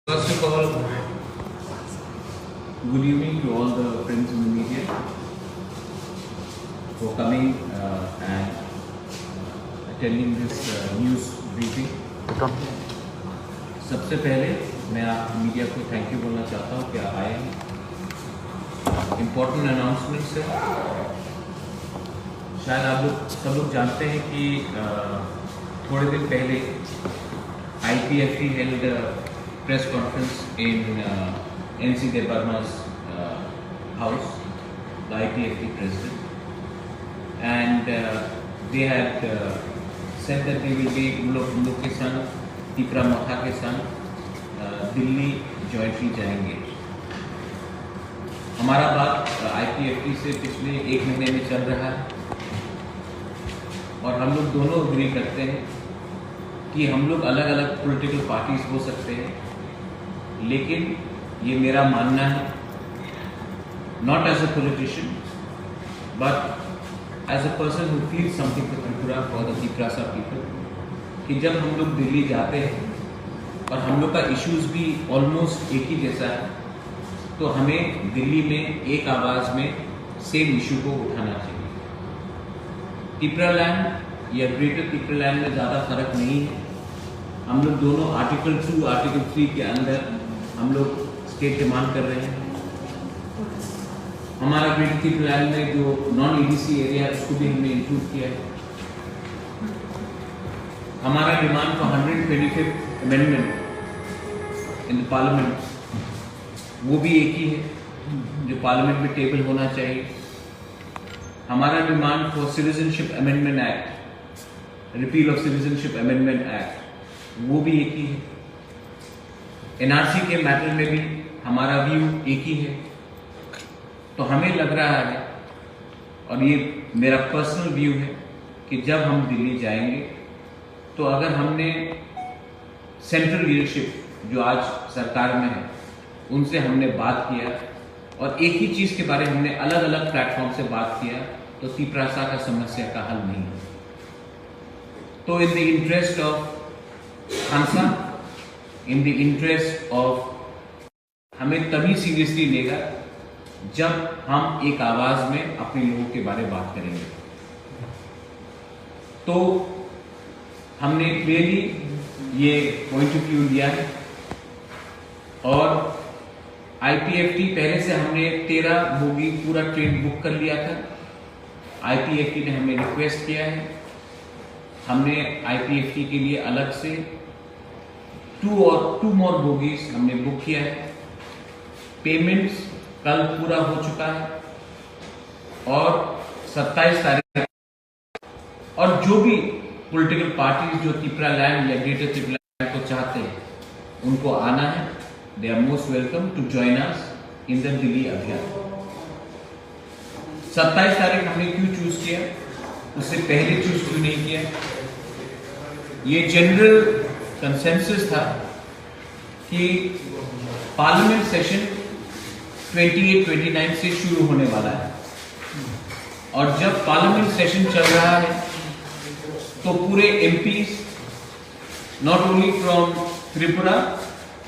First of all, good evening to all the friends in the media for coming and attending this news briefing. सबसे पहले मैं आप media को thank you बोलना चाहता हूँ कि आप आए हैं। इम्पोर्टेंट अनाउंसमेंट्स है। शायद आप लोग सब लोग जानते हैं कि थोड़े दिन पहले IPFT held a press conference in NC Debarma's house, the IPFT president, and they had said that they will be लोग के संग तीपरा मोथा के संग दिल्ली जॉइंटली जाएंगे। हमारा बात IPFT से पिछले 1 महीने में चल रहा है और हम लोग दोनों एग्री करते हैं कि हम लोग अलग अलग पॉलिटिकल पार्टीज हो सकते हैं, लेकिन ये मेरा मानना है, not as a politician but as a person who feel something for Tripura, for the Tripura people, कि जब हम लोग दिल्ली जाते हैं और हम लोग का इश्यूज भी ऑलमोस्ट एक ही जैसा है, तो हमें दिल्ली में एक आवाज़ में सेम इशू को उठाना चाहिए। त्रिपुरा लैंड या ग्रेटर त्रिपुरा लैंड में ज़्यादा फर्क नहीं है। हम लोग दोनों आर्टिकल 2, आर्टिकल 3 के अंदर हम लोग स्टेट डिमांड कर रहे हैं। हमारा ग्रेटर त्रिपुरा लैंड में जो नॉन EDC एरिया है उसको भी हमने इंक्लूड किया है। हमारा demand for 125th amendment in the parliament वो भी एक ही है जो पार्लियामेंट में टेबल होना चाहिए। हमारा demand for citizenship amendment act, repeal of citizenship amendment act, वो भी एक ही है। NRC के मैटर में भी हमारा व्यू एक ही है। तो हमें लग रहा है, और ये मेरा पर्सनल व्यू है, कि जब हम दिल्ली जाएंगे तो अगर हमने सेंट्रल लीडरशिप जो आज सरकार में है उनसे हमने बात किया और एक ही चीज के बारे में हमने अलग अलग प्लेटफॉर्म से बात किया, तो त्रिपुरा का समस्या का हल नहीं है। तो इन द इंटरेस्ट ऑफ खानसा, इन द इंटरेस्ट ऑफ, हमें तभी सीरियसली लेगा जब हम एक आवाज में अपने लोगों के बारे में बात करेंगे। तो हमने क्लियरली ये पॉइंट ऑफ व्यू लिया है और IPFT पहले से हमने 13 बोगी पूरा ट्रेन बुक कर लिया था। IPFT ने हमें रिक्वेस्ट किया है, हमने IPFT के लिए अलग से 2 मोर बोगीज हमने बुक किया है। पेमेंट्स कल पूरा हो चुका है और 27 तारीख, और जो भी पॉलिटिकल पार्टीज जो त्रिपुरा लैंड या ग्रेटर त्रिपुरा लैंड को चाहते हैं उनको आना है। They are most welcome to join us in the Delhi Abhiyan. 27 तारीख हमने क्यों चूज किया, उससे पहले चूज क्यों नहीं किया? ये जनरल कंसेंसस था कि पार्लियामेंट सेशन 28-29 से शुरू होने वाला है और जब पार्लियामेंट सेशन चल रहा है तो पूरे MPs not only from Tripura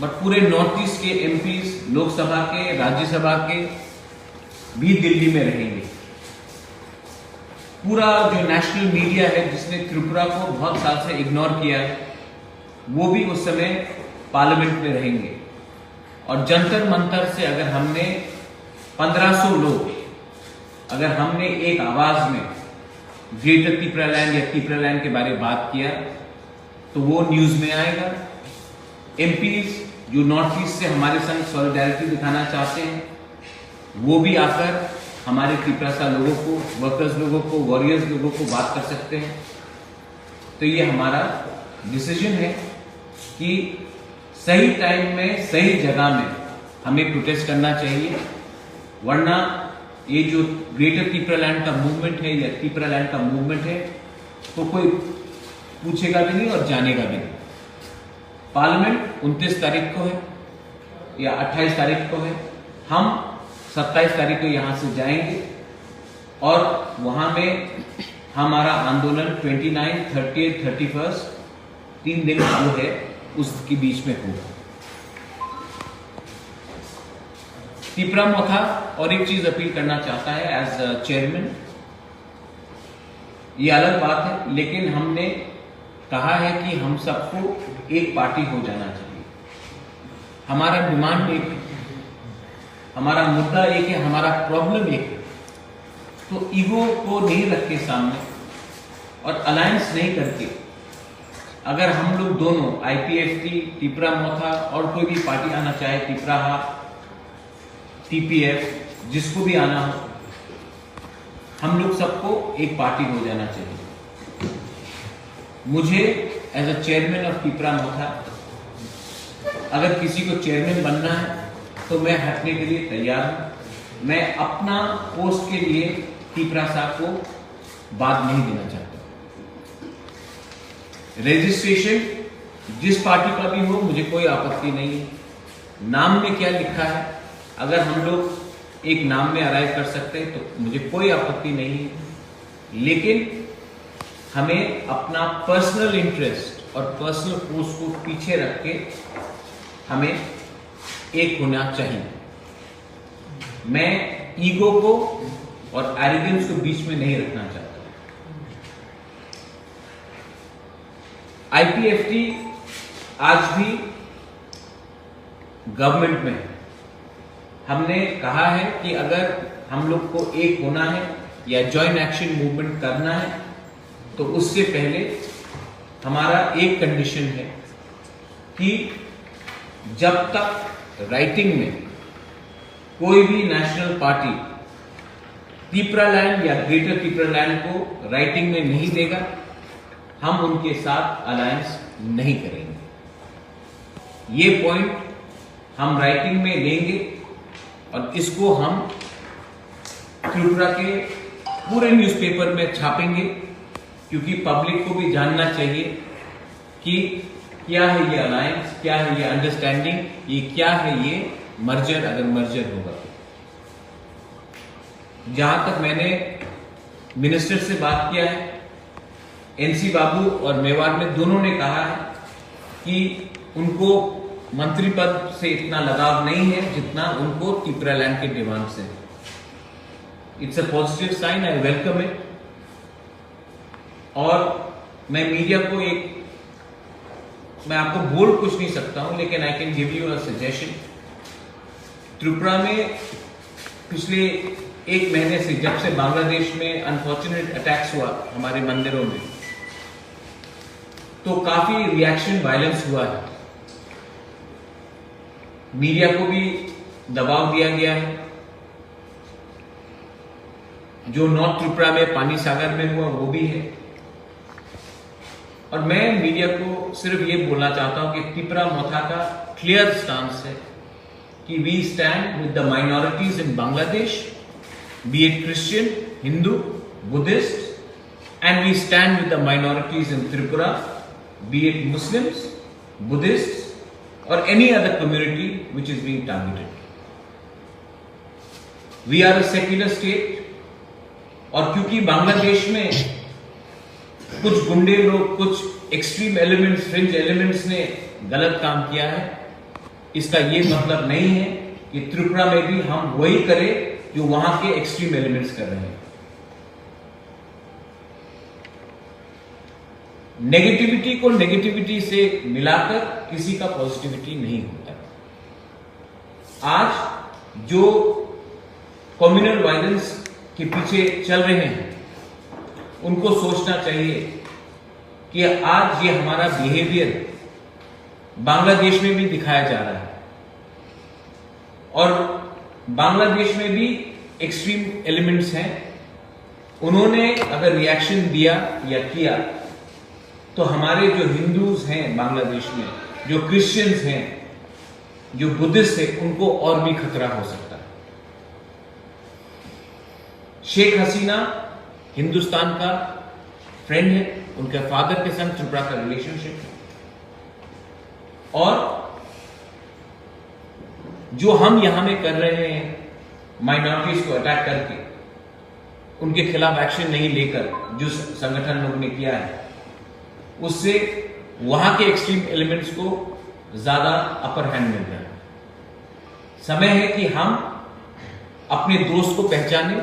but पूरे नॉर्थ ईस्ट के MPs, लोकसभा के, राज्यसभा के भी दिल्ली में रहेंगे। पूरा जो नेशनल मीडिया है जिसने त्रिपुरा को बहुत साल से इग्नोर किया है वो भी उस समय पार्लियामेंट में रहेंगे। और जंतर मंतर से अगर हमने 1500 लोग, अगर हमने एक आवाज में ग्रेटर त्रिपुरा लैंड या त्रिपुरा लैंड के बारे में बात किया तो वो न्यूज में आएगा। MPs जो नॉर्थ ईस्ट से हमारे संग सॉलिडारिटी दिखाना चाहते हैं वो भी आकर हमारे त्रिपुरा लोगों को, वर्कर्स लोगों को, वॉरियर्स लोगों को बात कर सकते हैं। तो ये हमारा डिसीजन है कि सही टाइम में, सही जगह में हमें प्रोटेस्ट करना चाहिए, वरना ये जो ग्रेटर त्रिपुरा लैंड का मूवमेंट है या त्रिपुरा लैंड का मूवमेंट है तो कोई पूछेगा भी नहीं और जानेगा भी नहीं। पार्लियामेंट 29 तारीख को है या 28 तारीख को है, हम 27 तारीख को यहां से जाएंगे और वहां में हमारा आंदोलन 29, 30, 31 3 दिन जो है उसके बीच में होगा। तिपरा मोथा और एक चीज अपील करना चाहता है एज चेयरमैन, ये अलग बात है, लेकिन हमने कहा है कि हम सबको एक पार्टी हो जाना चाहिए। हमारा डिमांड एक है, हमारा मुद्दा एक है, हमारा प्रॉब्लम एक है। तो ईगो को नहीं रख के सामने और अलायंस नहीं करके अगर हम लोग दोनों IPFT, तिपरा मोथा और कोई भी पार्टी आना चाहे, तिपराहा, TPF, जिसको भी आना हो, हम लोग सबको एक पार्टी हो जाना चाहिए। मुझे as a chairman of Tipra Motha अगर किसी को चेयरमैन बनना है तो मैं हटने के लिए तैयार हूं। मैं अपना पोस्ट के लिए तिपरा साहब को बात नहीं देना चाहता। रजिस्ट्रेशन जिस पार्टी का भी हो, मुझे कोई आपत्ति नहीं है। नाम में क्या लिखा है, अगर हम लोग एक नाम में अराइव कर सकते हैं तो मुझे कोई आपत्ति नहीं है, लेकिन हमें अपना पर्सनल इंटरेस्ट और पर्सनल पोस्ट को पीछे रख के हमें एक होना चाहिए। मैं ईगो को और एरोगेंस को बीच में नहीं रखना चाहता। IPFT आज भी गवर्नमेंट में है। हमने कहा है कि अगर हम लोग को एक होना है या जॉइंट एक्शन मूवमेंट करना है तो उससे पहले हमारा एक कंडीशन है कि जब तक राइटिंग में कोई भी नेशनल पार्टी तिपरालैंड या ग्रेटर तिपरालैंड को राइटिंग में नहीं देगा, हम उनके साथ अलायंस नहीं करेंगे। ये पॉइंट हम राइटिंग में लेंगे और इसको हम त्रिपुरा के पूरे न्यूज़पेपर में छापेंगे, क्योंकि पब्लिक को भी जानना चाहिए कि क्या है ये अलायंस, क्या है ये अंडरस्टैंडिंग, ये क्या है ये मर्जर, अगर मर्जर होगा। जहां तक मैंने मिनिस्टर से बात किया है, NC बाबू और मेवाड़ में दोनों ने कहा है कि उनको मंत्री पद से इतना लगाव नहीं है जितना उनको तिपरालैंड के डिमांड से। It's a positive sign, I welcome it. और मैं मीडिया को मैं आपको बोल कुछ नहीं सकता हूं, लेकिन I can give you a suggestion. Tripura में पिछले एक महीने से, जब से बांग्लादेश में अनफॉर्चुनेट अटैक्स हुआ हमारे मंदिरों में, तो काफी रिएक्शन वायलेंस हुआ है। मीडिया को भी दबाव दिया गया है। जो नॉर्थ त्रिपुरा में पानी सागर में हुआ वो भी है। और मैं मीडिया को सिर्फ ये बोलना चाहता हूं कि तिपरा मोथा का क्लियर स्टांस है कि we stand with the minorities in Bangladesh, be it Christian, Hindu, Buddhist, and we stand with the minorities in Tripura, be it Muslims, Buddhists, or any other community which is being targeted. We are a secular state, और क्योंकि बांग्लादेश में कुछ गुंडे लोग, कुछ extreme elements, fringe elements ने गलत काम किया है, इसका ये मतलब नहीं है कि त्रिपुरा में भी हम वही करें जो वहां के एक्सट्रीम एलिमेंट्स कर रहे हैं। नेगेटिविटी को नेगेटिविटी से मिलाकर किसी का पॉजिटिविटी नहीं होता। आज जो कम्युनल वायलेंस के पीछे चल रहे हैं उनको सोचना चाहिए कि आज ये हमारा बिहेवियर बांग्लादेश में भी दिखाया जा रहा है, और बांग्लादेश में भी एक्सट्रीम एलिमेंट्स हैं। उन्होंने अगर रिएक्शन दिया या किया तो हमारे जो हिंदूज हैं बांग्लादेश में, जो क्रिश्चियंस हैं, जो बुद्धिस्ट हैं, उनको और भी खतरा हो सकता है। शेख हसीना हिंदुस्तान का फ्रेंड है, उनके फादर के संग त्रिपुरा का रिलेशनशिप है, और जो हम यहां में कर रहे हैं माइनॉरिटीज को अटैक करके, उनके खिलाफ एक्शन नहीं लेकर जो संगठन लोग ने किया है, उससे वहां के एक्सट्रीम एलिमेंट्स को ज्यादा अपर हैंड मिल रहा है। समय है कि हम अपने दोस्त को पहचाने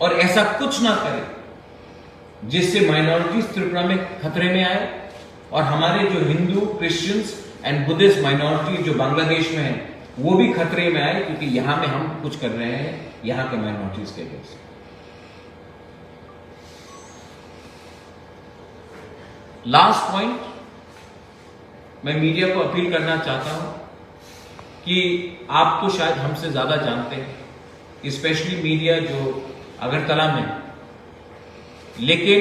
और ऐसा कुछ ना करे जिससे माइनॉरिटीज त्रिपुरा में खतरे में आए और हमारे जो Hindu, Christians and Buddhist minority जो बांग्लादेश में है वो भी खतरे में आए, क्योंकि यहां में हम कुछ कर रहे हैं यहां के माइनॉरिटीज के लिए। लास्ट पॉइंट, मैं मीडिया को अपील करना चाहता हूं कि आप तो शायद हमसे ज्यादा जानते हैं, स्पेशली मीडिया जो अगरतला में, लेकिन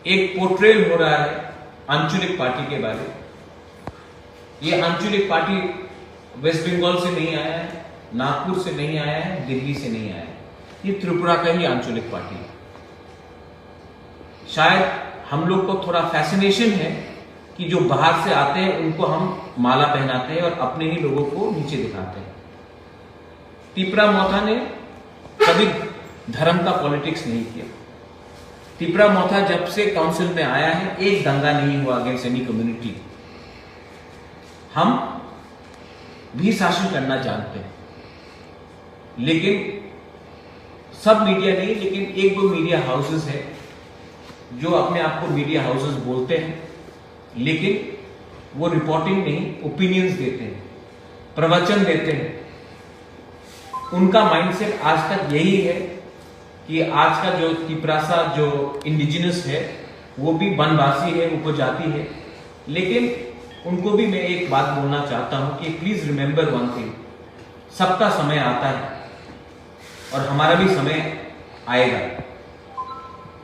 एक पोर्ट्रेल हो रहा है आंचलिक पार्टी के बारे में। ये आंचलिक पार्टी वेस्ट बंगाल से नहीं आया है, नागपुर से नहीं आया है, दिल्ली से नहीं आया है, ये त्रिपुरा का ही आंचलिक पार्टी है। शायद हम लोग को थोड़ा फैसिनेशन है कि जो बाहर से आते हैं उनको हम माला पहनाते हैं और अपने ही लोगों को नीचे दिखाते हैं। तिपरा मोथा ने कभी धर्म का पॉलिटिक्स नहीं किया। तिपरा मोथा जब से काउंसिल में आया है एक दंगा नहीं हुआ अगेंस्ट एनी कम्युनिटी। हम भी शासन करना जानते हैं, लेकिन सब मीडिया नहीं, लेकिन एक दो मीडिया हाउसेस है जो अपने आप को मीडिया हाउसेस बोलते हैं, लेकिन वो रिपोर्टिंग नहीं, ओपिनियंस देते हैं, प्रवचन देते हैं। उनका माइंडसेट आज तक यही है कि आज का जो तिपरासा जो इंडिजिनस है वो भी वनवासी है, उपजाति है, लेकिन उनको भी मैं एक बात बोलना चाहता हूं कि प्लीज रिमेंबर वन थिंग, सबका समय आता है और हमारा भी समय आएगा।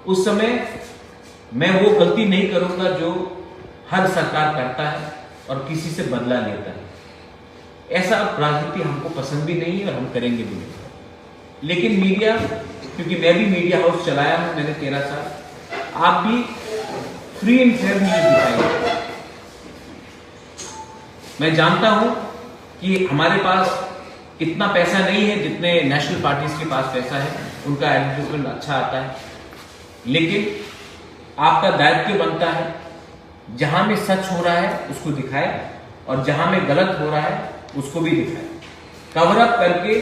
उस समय मैं वो गलती नहीं करूंगा जो हर सरकार करता है और किसी से बदला लेता है। ऐसा राजनीति हमको पसंद भी नहीं है और हम करेंगे भी नहीं। लेकिन मीडिया, क्योंकि मैं भी मीडिया हाउस चलाया हूं, मैंने 13 साल, आप भी फ्री एंड फेयर न्यूज दिखाएंगे। मैं जानता हूं कि हमारे पास इतना पैसा नहीं है जितने नेशनल पार्टीज के पास पैसा है, उनका एडवर्टाइजमेंट अच्छा आता है, लेकिन आपका दायित्व बनता है जहां में सच हो रहा है उसको दिखाए और जहां में गलत हो रहा है उसको भी दिखाए। कवर अप करके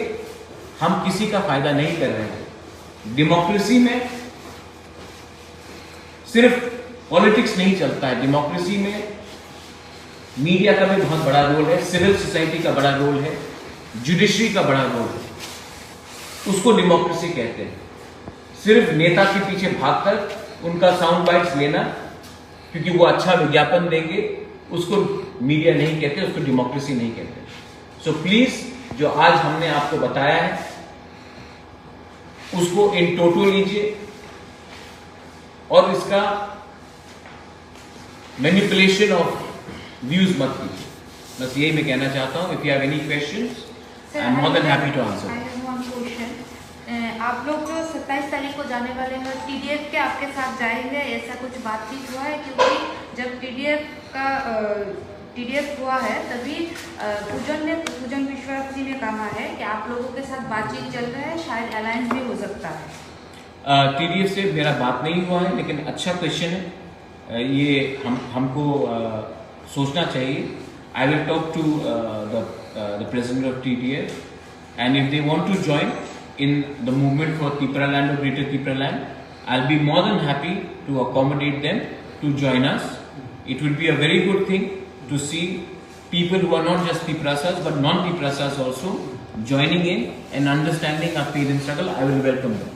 हम किसी का फायदा नहीं कर रहे हैं। डेमोक्रेसी में सिर्फ पॉलिटिक्स नहीं चलता है, डेमोक्रेसी में मीडिया का भी बहुत बड़ा रोल है, सिविल सोसाइटी का बड़ा रोल है, जुडिशरी का बड़ा रोल है। उसको डेमोक्रेसी कहते हैं। सिर्फ नेता के पीछे भागकर उनका साउंड बाइट्स लेना क्योंकि वो अच्छा विज्ञापन देंगे, उसको मीडिया नहीं कहते, उसको डेमोक्रेसी नहीं कहते। सो प्लीज जो आज हमने आपको बताया है उसको इन टोटो लीजिए और इसका मैनिपुलेशन ऑफ व्यूज मत कीजिए। बस यही मैं कहना चाहता हूं। If you have any questions I am more than happy to answer. आप लोग जो 27 तारीख को जाने वाले हैं, टीडीएफ के आपके साथ जाएंगे, ऐसा कुछ बातचीत हुआ है? क्योंकि जब टीडीएफ हुआ है तभी पूजन विश्वास जी ने कहा है कि आप लोगों के साथ बातचीत चल रहा है, शायद अलायंस भी हो सकता है। टीडीएफ से मेरा बात नहीं हुआ है, लेकिन अच्छा क्वेश्चन है, ये हमको सोचना चाहिए। I will talk to the president of TDF and if they want to join in the movement for Tipraland or Greater Tipraland, I'll be more than happy to accommodate them to join us. It will be a very good thing to see people who are not just Tiprasas but non-Tiprasas also joining in and understanding our pain and struggle. I will welcome them.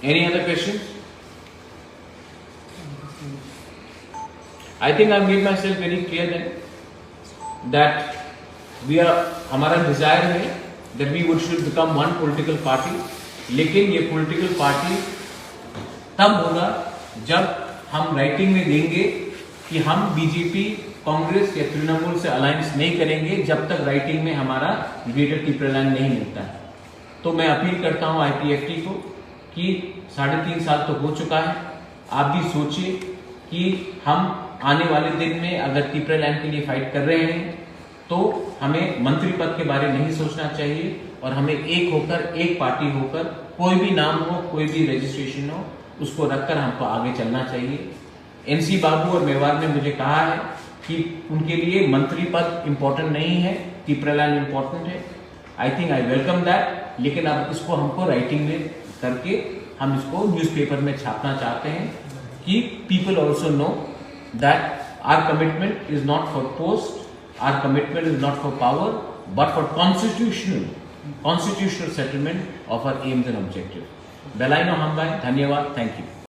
Any other questions? I think I made myself very clear then that हमारा Dzire है that we should become one political party, लेकिन ये political party तब होगा जब हम writing में देंगे कि हम बीजेपी, कांग्रेस या तृणमूल से अलायंस नहीं करेंगे जब तक राइटिंग में हमारा ग्रेटर तिपरालैंड नहीं मिलता है। तो मैं अपील करता हूं IPFT को कि 3.5 साल तो हो चुका है, आप भी सोचिए कि हम आने वाले दिन में अगर तिपरालैंड के लिए फाइट कर रहे हैं तो हमें मंत्री पद के बारे में नहीं सोचना चाहिए और हमें एक होकर, एक पार्टी होकर, कोई भी नाम हो, कोई भी रजिस्ट्रेशन हो, उसको रखकर हमको आगे चलना चाहिए। एनसी बाबू और मेवाड़ ने मुझे कहा है कि उनके लिए मंत्री पद इम्पोर्टेंट नहीं है, पिपरालैंड इम्पोर्टेंट है। I think I welcome that, लेकिन अब इसको हमको राइटिंग में करके हम इसको न्यूज़पेपर में छापना चाहते हैं कि people also know that our commitment is not for post, our commitment is not for power, but for constitutional settlement of our aims and objective. बेलाइनो हम भाई, धन्यवाद, थैंक यू।